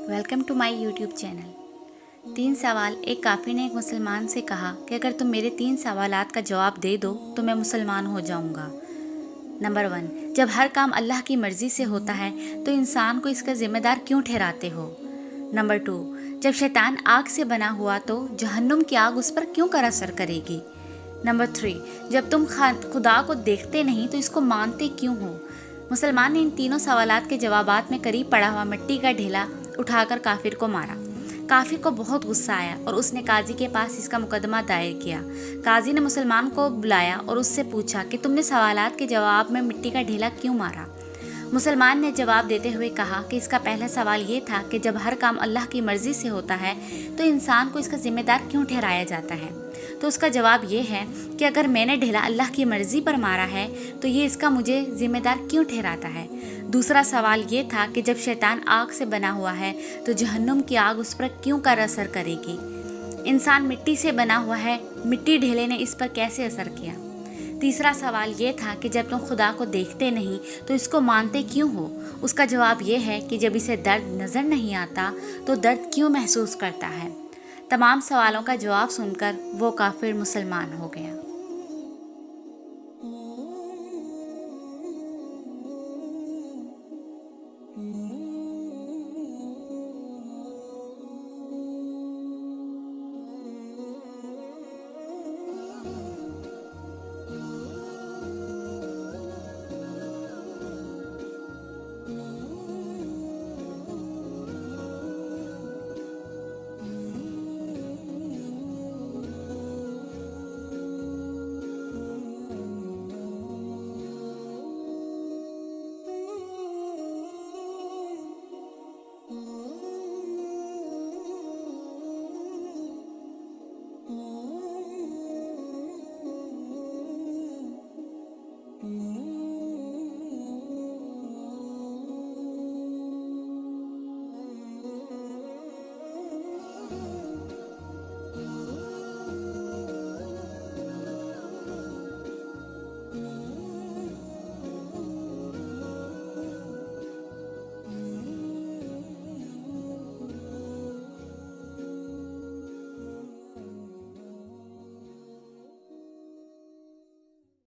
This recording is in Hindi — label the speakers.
Speaker 1: Welcome to my YouTube channel. 3 सवाल। एक काफिर ने एक मुसलमान से कहा कि अगर तुम मेरे 3 सवालात का जवाब दे दो तो मैं मुसलमान हो जाऊंगा। नंबर 1, जब हर काम अल्लाह की मर्जी से होता है तो इंसान को इसका जिम्मेदार क्यों ठहराते हो। नंबर 2, जब शैतान आग से बना हुआ तो जहन्नुम की आग उस पर क्यों कर असर करेगी। नंबर 3, जब तुम खुदा को देखते नहीं तो इसको मानते क्यों हो। मुसलमान ने इन तीनों सवालात के जवाबात में करीब पड़ा हुआ मिट्टी का ढेला उठाकर काफिर को मारा। काफिर को बहुत गुस्सा आया और उसने काजी के पास इसका मुकदमा दायर किया। काजी ने मुसलमान को बुलाया और उससे पूछा कि तुमने सवालात के जवाब में मिट्टी का ढेला क्यों मारा। मुसलमान ने जवाब देते हुए कहा कि इसका पहला सवाल ये था कि जब हर काम अल्लाह की मर्जी से होता है तो इंसान को इसका जिम्मेदार क्यों ठहराया जाता है। तो उसका जवाब ये है कि अगर मैंने ढेला अल्लाह की मर्जी पर मारा है तो ये इसका मुझे जिम्मेदार क्यों ठहराता है। दूसरा सवाल ये था कि जब शैतान आग से बना हुआ है तो जहन्नुम की आग उस पर क्यों कर असर करेगी। इंसान मिट्टी से बना हुआ है, मिट्टी ढेले ने इस पर कैसे असर किया। तीसरा सवाल ये था कि जब तुम खुदा को देखते नहीं तो इसको मानते क्यों हो। उसका जवाब ये है कि जब इसे दर्द नज़र नहीं आता तो दर्द क्यों महसूस करता है। तमाम सवालों का जवाब सुनकर वो काफिर मुसलमान हो गया।